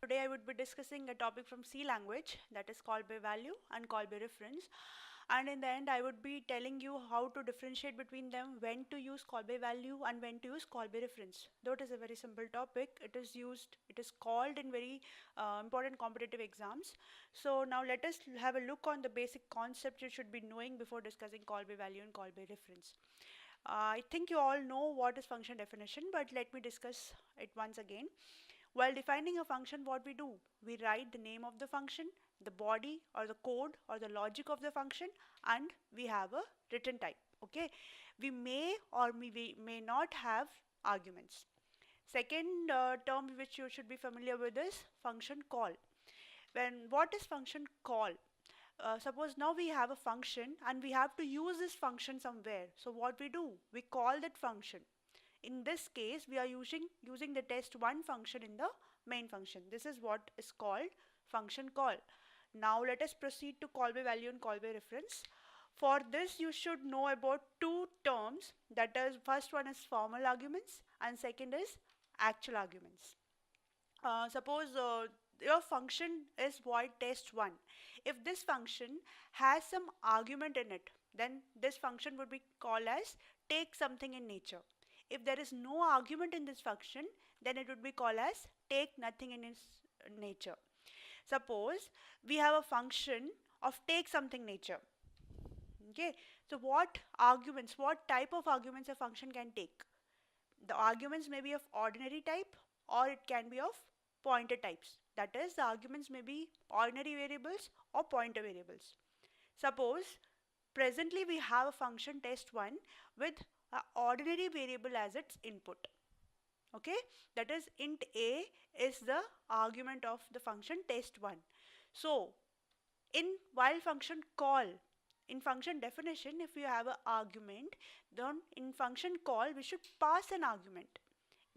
Today I would be discussing a topic from C language, that is call by value and call by reference. And in the end, I would be telling you how to differentiate between them, when to use call by value and when to use call by reference. Though it is a very simple topic, it is called in very important competitive exams. So now let us have a look on the basic concept you should be knowing before discussing call by value and call by reference. I think you all know what is function definition, but let me discuss it once again. While defining a function, what we do? We write the name of the function, the body or the code or the logic of the function, and we have a return type. Okay, we may or we may not have arguments. Second term which you should be familiar with is function call. What is function call? Suppose now we have a function and we have to use this function somewhere. So what we do? We call that function. In this case, we are using the test1 function in the main function. This is what is called function call. Now let us proceed to call by value and call by reference. For this, you should know about two terms. That is, first one is formal arguments and second is actual arguments. Suppose your function is void test1. If this function has some argument in it, then this function would be called as take something in nature. If there is no argument in this function, then it would be called as take nothing in its nature. Suppose we have a function of take something nature. Okay, so what type of arguments a function can take? The arguments may be of ordinary type or it can be of pointer types. That is, the arguments may be ordinary variables or pointer variables. Suppose presently we have a function test1 with ordinary variable as its input. Okay, that is int a is the argument of the function test1. So while function call, in function definition, if you have an argument, then in function call we should pass an argument.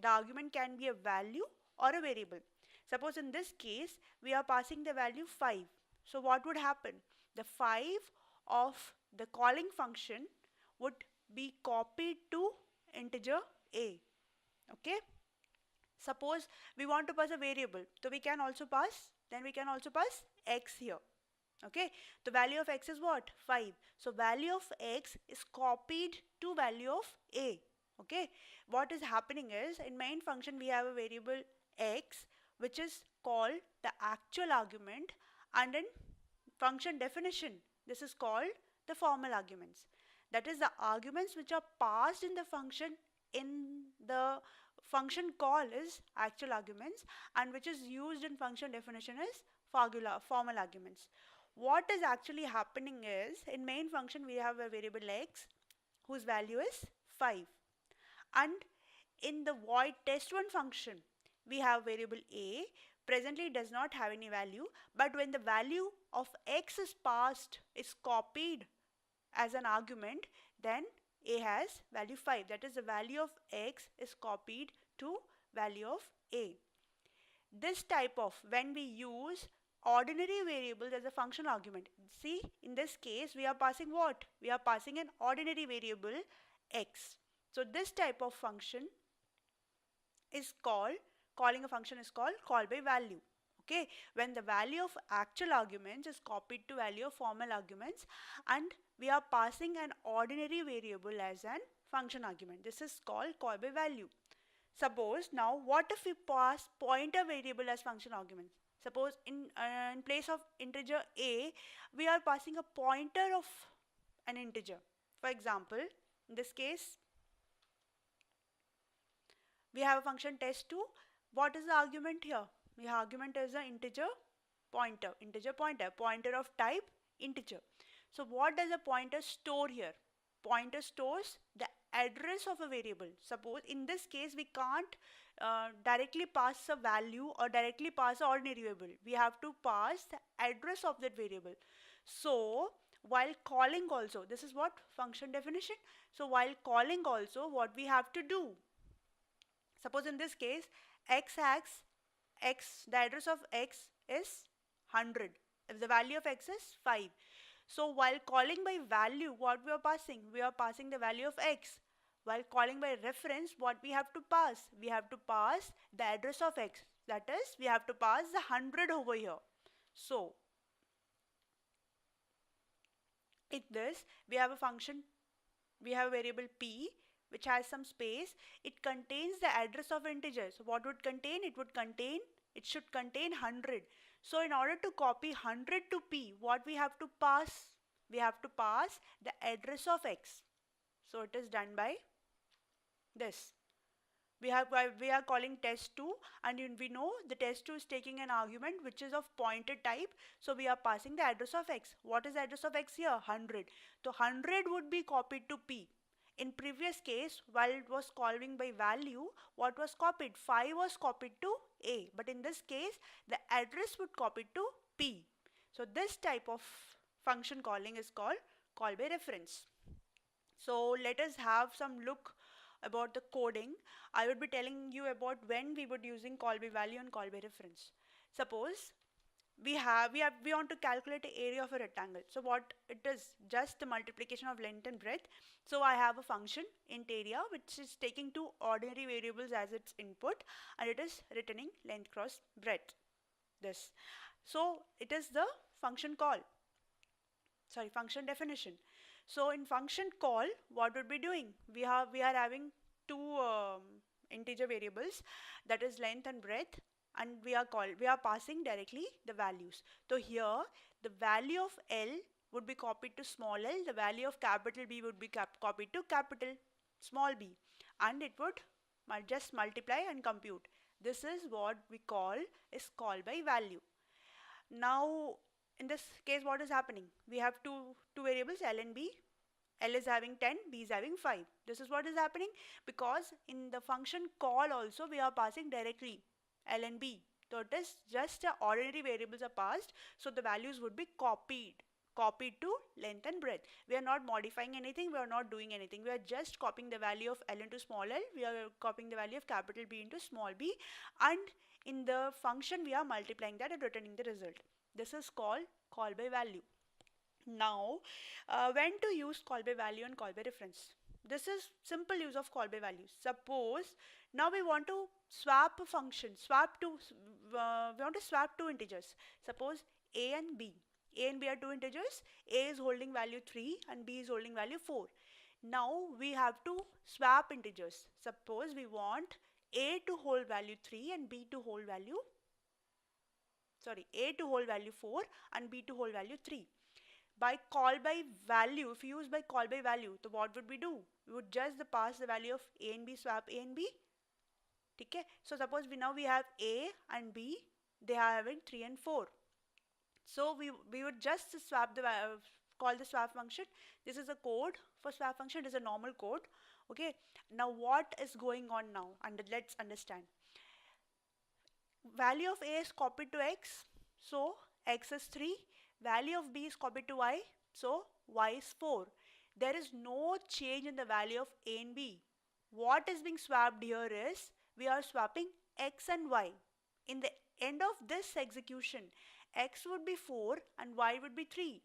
The argument can be a value or a variable. Suppose in this case we are passing the value 5. So what would happen? The 5 of the calling function would be copied to integer a. Okay, suppose we want to pass a variable, so we can also pass x here. Okay, the value of x is what? 5. So value of x is copied to value of a. Okay, what is happening is, in main function we have a variable x which is called the actual argument, and in function definition this is called the formal arguments. That is, the arguments which are passed in the function in the function call is actual arguments, and which is used in function definition is formal arguments. What is actually happening is, in main function we have a variable x whose value is 5, and in the void test1 function we have variable a. Presently it does not have any value, but when the value of x is passed, is copied as an argument, then a has value 5. That is, the value of x is copied to value of a. This type of, when we use ordinary variables as a function argument, see, in this case we are passing what? We are passing an ordinary variable x. So this type of function is calling a function is called call by value. Okay, when the value of actual arguments is copied to value of formal arguments and we are passing an ordinary variable as an function argument, this is called call by value. Suppose now, what if we pass pointer variable as function argument? Suppose in place of integer a, we are passing a pointer of an integer. For example, in this case we have a function test2. What is the argument here? The argument is an integer pointer of type integer. So what does a pointer store here? Pointer stores the address of a variable. Suppose in this case we can't directly pass a value or directly pass an ordinary variable. We have to pass the address of that variable. So while calling also, this is what? Function definition. So while calling also, what we have to do? Suppose in this case the address of x is 100 if the value of x is 5. So while calling by value, what we are passing? We are passing the value of x. While calling by reference, what we have to pass? We have to pass the address of x. That is, we have to pass the 100 over here. So in this, we have a function, we have a variable p which has some space. It contains the address of integers. So what would contain? It should contain 100. So in order to copy 100 to p, what we have to pass? We have to pass the address of x. So it is done by this. We are calling test2, and we know the test2 is taking an argument which is of pointer type, so we are passing the address of x. What is the address of x here? 100. So 100 would be copied to p. In previous case, while it was calling by value, what was copied? 5 was copied to a, but in this case the address would copy to p. So this type of function calling is called call by reference. So let us have some look about the coding. I would be telling you about when we would using call by value and call by reference. Suppose we want to calculate the area of a rectangle. So what it is? Just the multiplication of length and breadth. So I have a function int area which is taking two ordinary variables as its input, and it is returning length cross breadth. This. So it is the function call. Sorry, function definition. So in function call, what would be doing? We are having two integer variables, that is length and breadth, and we are passing directly the values. So here the value of L would be copied to small l, the value of capital B would be copied to capital small b, and it would just multiply and compute. This is what we call is call by value. Now in this case, what is happening? We have two variables L and B. L is having 10, B is having 5. This is what is happening because in the function call also we are passing directly L and B. So it is just ordinary variables are passed, so the values would be copied to length and breadth. We are not modifying anything, we are not doing anything. We are just copying the value of L into small l, we are copying the value of capital B into small b, and in the function we are multiplying that and returning the result. This is called call by value. Now, when to use call by value and call by reference? This is simple use of call by value. Suppose now we want to swap a function, we want to swap two integers. Suppose a and b. A and b are two integers. A is holding value 3 and b is holding value 4. Now we have to swap integers. Suppose we want a to hold value 3 and b to hold value a to hold value 4 and b to hold value 3. By call by value, if you use by call by value, so what would we do? We would just pass the value of a and b, swap a and b. Okay? So suppose we have a and b, they are having 3 and 4. So we would just swap the call the swap function. This is a code for swap function. It is a normal code. Okay. Now what is going on now? And let's understand. Value of a is copied to x, so x is 3. Value of b is copied to y, so y is 4. There is no change in the value of a and b. What is being swapped here is we are swapping x and y. In the end of this execution, x would be 4 and y would be 3.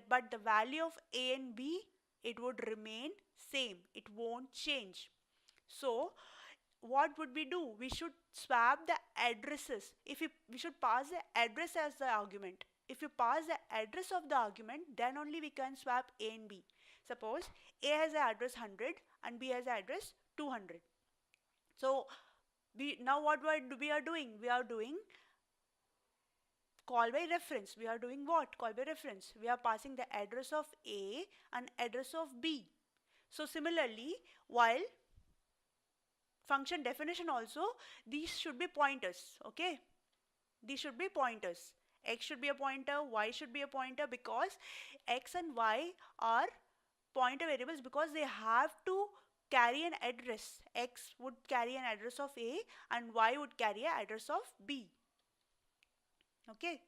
But the value of a and b, it would remain same. It won't change. So what would we do? We should swap the addresses. We should pass the address as the argument. If you pass the address of the argument, then only we can swap a and b. Suppose a has the address 100 and b has the address 200. So now what we are doing? We are doing call by reference. We are doing what? Call by reference. We are passing the address of a and address of b. So similarly, while function definition also, these should be pointers. Okay, these should be pointers. X should be a pointer, y should be a pointer, because x and y are pointer variables because they have to carry an address. X would carry an address of a and y would carry an address of b. Okay,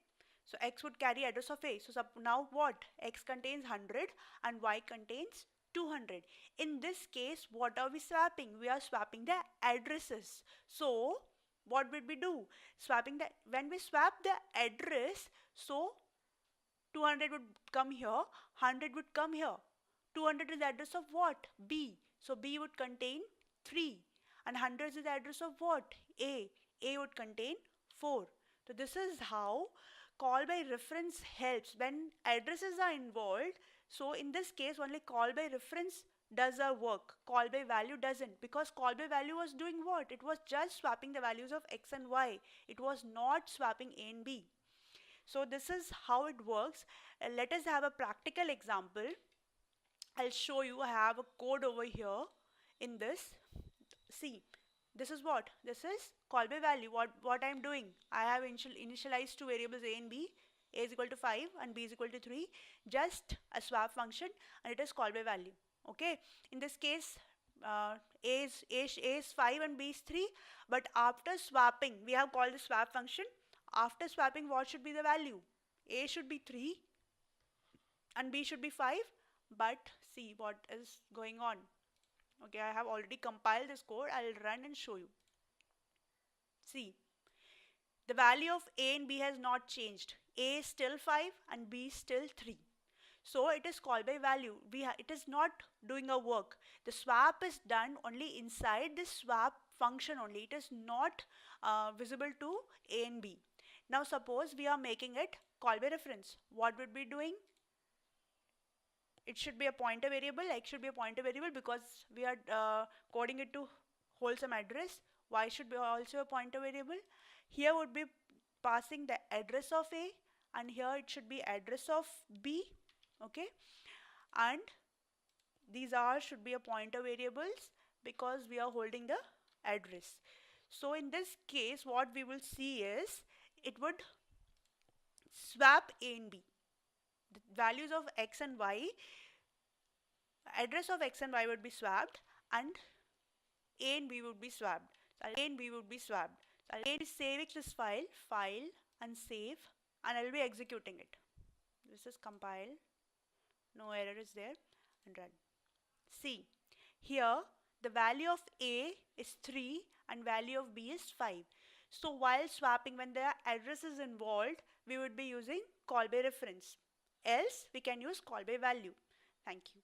so x would carry address of a. So now what? X contains 100 and y contains 200. In this case, what are we swapping? We are swapping the addresses. So what would we do? When we swap the address, so 200 would come here, 100 would come here. 200 is the address of what? B. So B would contain 3. And 100 is the address of what? A. A would contain 4. So this is how call by reference helps when addresses are involved. So in this case only call by reference does our work, call by value doesn't, because call by value was doing what? It was just swapping the values of x and y. It was not swapping a and b. So this is how it works. Let us have a practical example. I'll show you. I have a code over here in this. See, this is what? This is call by value. What I'm doing? I have initialized two variables a and b. A is equal to 5 and b is equal to 3. Just a swap function, and it is call by value. Okay. In this case, a is 5 and b is 3. But after swapping, we have called the swap function. After swapping, what should be the value? A should be 3 and b should be 5. But see what is going on. Okay, I have already compiled this code. I'll run and show you. See, the value of a and b has not changed. A is still 5 and b is still 3. So it is called by value. It is not doing a work. The swap is done only inside this swap function only. It is not visible to a and b. Now suppose we are making it call by reference. What would be doing? It should be a pointer variable. X should be a pointer variable because we are coding it to hold some address. Y should be also a pointer variable. Here would be passing the address of A, and here it should be address of B. Okay, and these are should be a pointer variables because we are holding the address. So in this case what we will see is it would swap A and B. The values of x and y, address of x and y would be swapped, and a and b would be swapped. So a and b would be swapped. So I'll be saving this file and save, and I will be executing it. This is compile, no error is there, and run. See, here the value of a is 3 and value of b is 5. So while swapping, when the address is involved, we would be using call by reference. Else we can use call by value. Thank you.